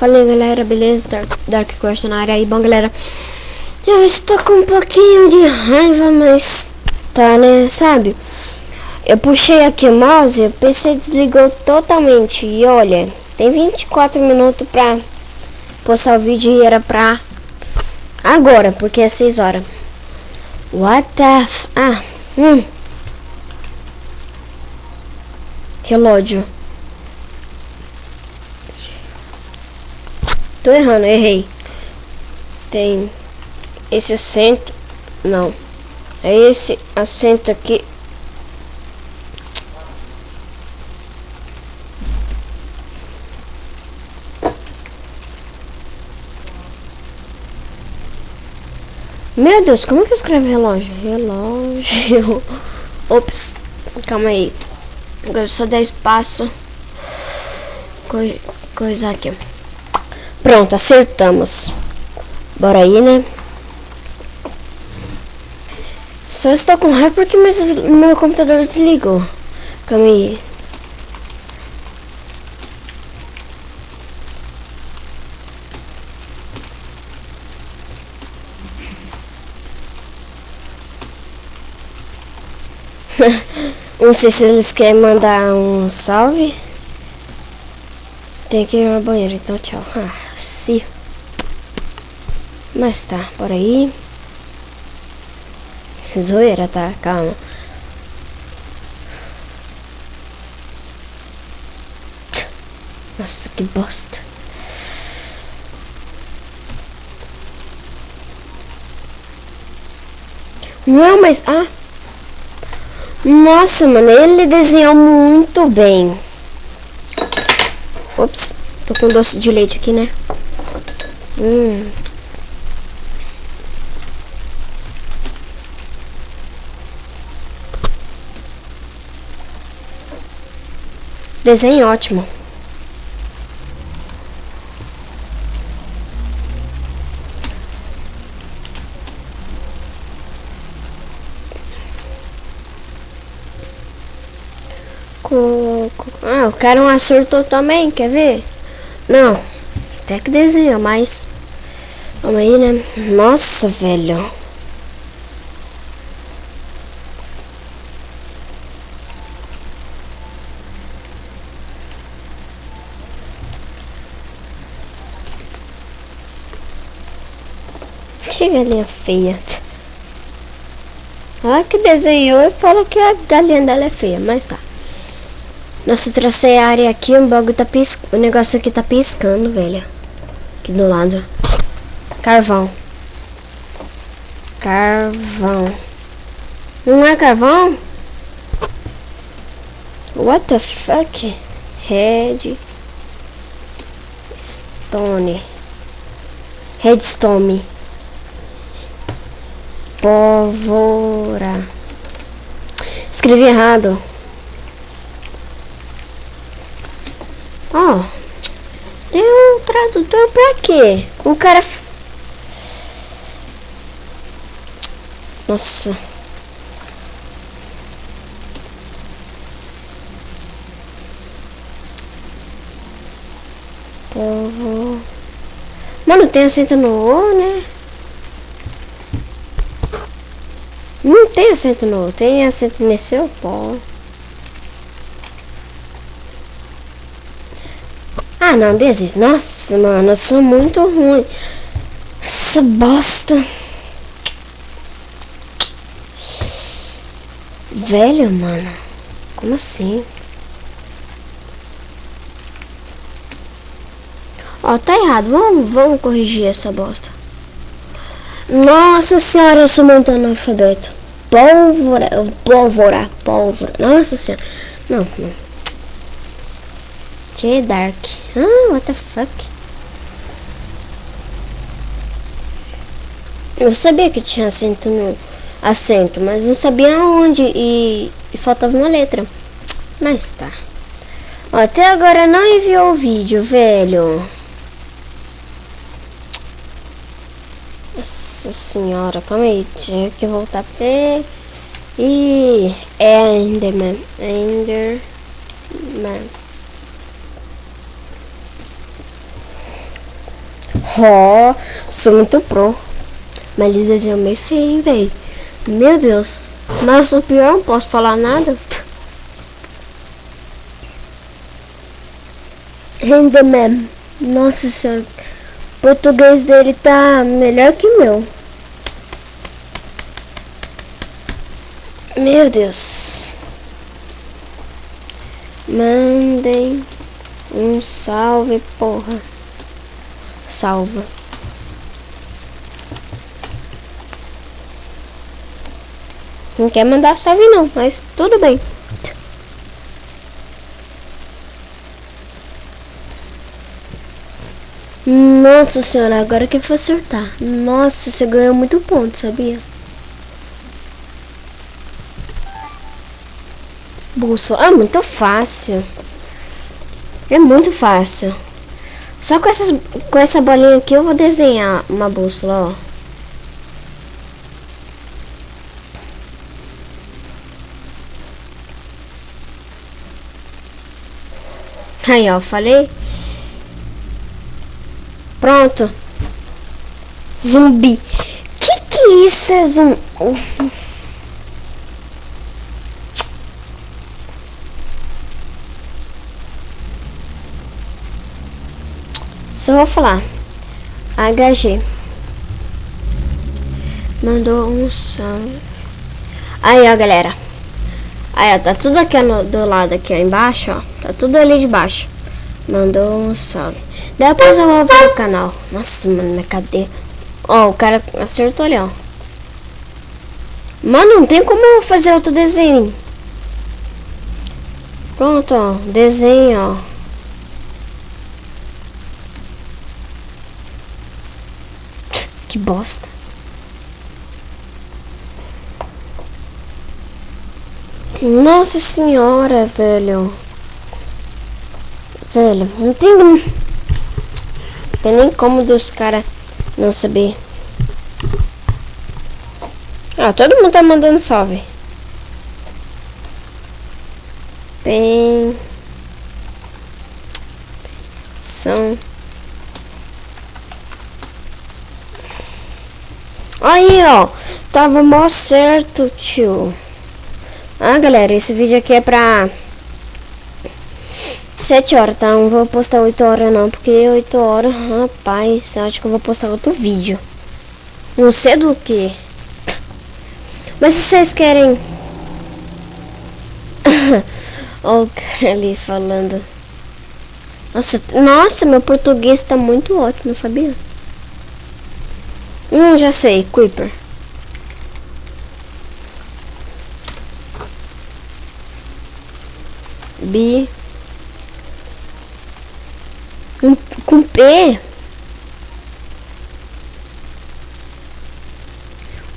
Falei, galera, beleza? Dark Quest na área aí. Bom, galera, eu estou com um pouquinho de raiva, mas tá, né? Sabe? Eu puxei aqui o mouse, o PC desligou totalmente. E olha, tem 24 minutos pra postar o vídeo e era pra agora, porque é 6 horas. What the f... Relógio. Tô errando, errei. Tem esse assento. Não. É esse assento aqui. Meu Deus, como que eu escrevo relógio? Relógio. Ops, calma aí. Agora só 10 passos. Coisa aqui. Pronto, acertamos. Bora aí, né? Só estou com raiva porque meu computador desligou. Calma aí. Não sei se eles querem mandar um salve. Tem que ir no banheiro, então tchau. Sim. Mas tá, bora aí. Zoeira, tá? Calma. Nossa, que bosta. Não, mas... Nossa, mano, ele desenhou muito bem. Ops, tô com doce de leite aqui, né? Desenho ótimo. O cara acertou também, quer ver? Não, até que desenhou, mas... Vamos aí, né? Nossa, velho. Que galinha feia. Ela que desenhou e falou que a galinha dela é feia, mas tá. Nossa, tracei a área aqui, o bagulho tá piscando. O negócio aqui tá piscando, velho. Aqui do lado. Carvão. Carvão. Não é carvão? What the fuck? Redstone. Redstone. Pólvora. Escrevi errado. Tem um tradutor pra quê? O cara... Nossa. Mano, tem acento no O, né? Não tem acento no O, tem acento nesse O, pó. Não, desiste. Nossa, mano, eu sou muito ruim. Essa bosta. Velho, mano. Como assim? Tá errado. Vamos corrigir essa bosta. Nossa senhora, eu sou muito analfabeto. Pólvora. Nossa senhora. Não. Dark. What the fuck? Eu sabia que tinha acento, mas não sabia onde e faltava uma letra. Mas tá. Até agora não enviou o vídeo, velho. Nossa senhora, calma aí. Tinha que voltar pra ter. E Enderman. Ó, sou muito pro. Mas ele desenhou meio feio, hein, velho. Meu Deus. Mas o pior, não posso falar nada. Ainda mesmo. Nossa senhora. O português dele tá melhor que o meu. Meu Deus. Mandem um salve, porra. Salva. Não quer mandar salve não, mas tudo bem. Nossa senhora, agora que foi acertar. Nossa, você ganhou muito ponto, sabia? Bússola. Ah, muito fácil. É muito fácil. Só com essa bolinha aqui eu vou desenhar uma bússola, ó. Aí, ó, falei. Pronto. Zumbi. Que isso é zumbi? Só vou falar. HG. Mandou um salve. Aí, ó, galera. Aí, ó, tá tudo aqui ó, do lado aqui ó, embaixo, ó. Tá tudo ali de baixo. Mandou um salve. Depois eu vou ver o canal. Nossa, mano, minha cadeira. Ó, o cara acertou ali, ó. Mano, não tem como eu fazer outro desenho. Pronto, ó. Desenho, ó. Que bosta. Nossa senhora, velho. Velho, não tem nem como dos caras não saber. Ah, todo mundo tá mandando salve. Bem. São. Aí, ó. Tava mó certo, tio. Ah, galera, esse vídeo aqui é pra 7 horas, tá? Não vou postar 8 horas não, porque 8 horas, rapaz, eu acho que eu vou postar outro vídeo. Não sei do que. Mas se vocês querem... Ó o cara ali falando. Nossa, meu português tá muito ótimo, sabia? Já sei, Creeper. B com P.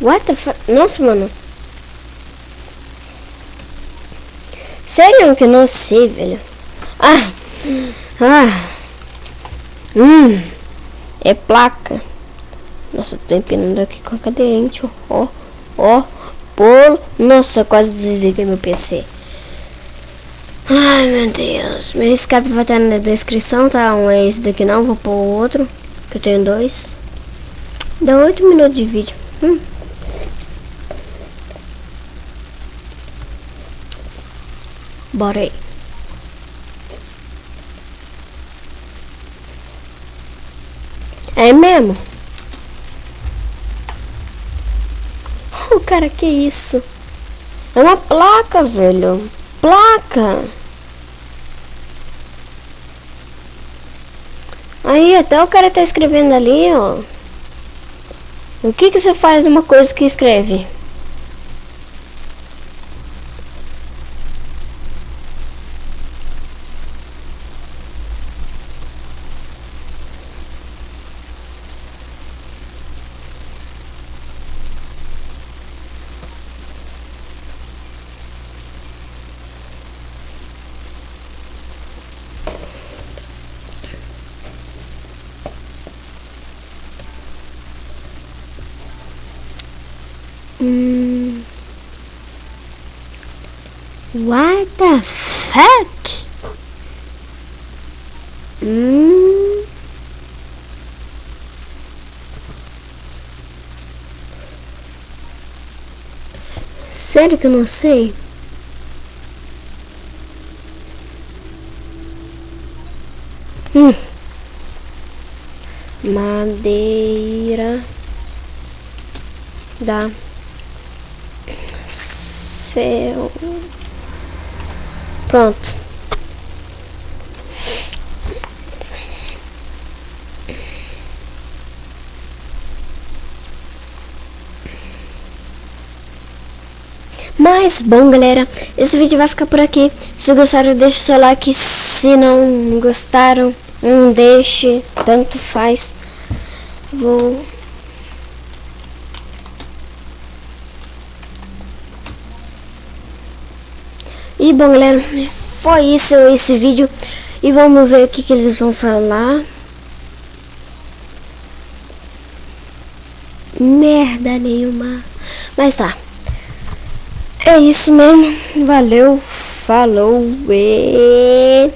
What the fuck? Nossa, mano. Sério que eu não sei, velho. É placa. Nossa, tô empinando aqui com a cadeira, ó, pô. Nossa, quase desliguei meu PC. Ai, meu Deus. Meu Skype vai estar na descrição, tá? Um é esse daqui não, vou pôr o outro. Que eu tenho 2. Dá 8 minutos de vídeo. Bora aí. É mesmo? Oh, cara, que isso? É uma placa, velho. Placa. Aí, até o cara tá escrevendo ali, ó. O que você faz uma coisa que escreve? What the fuck? Sério que eu não sei? Madeira da céu. Pronto. Mas, bom, galera, esse vídeo vai ficar por aqui. Se gostaram, deixe seu like. Se não gostaram, não deixe. Tanto faz. E, bom, galera, foi isso, esse vídeo. E vamos ver o que eles vão falar. Merda nenhuma. Mas tá. É isso mesmo. Valeu, falou e...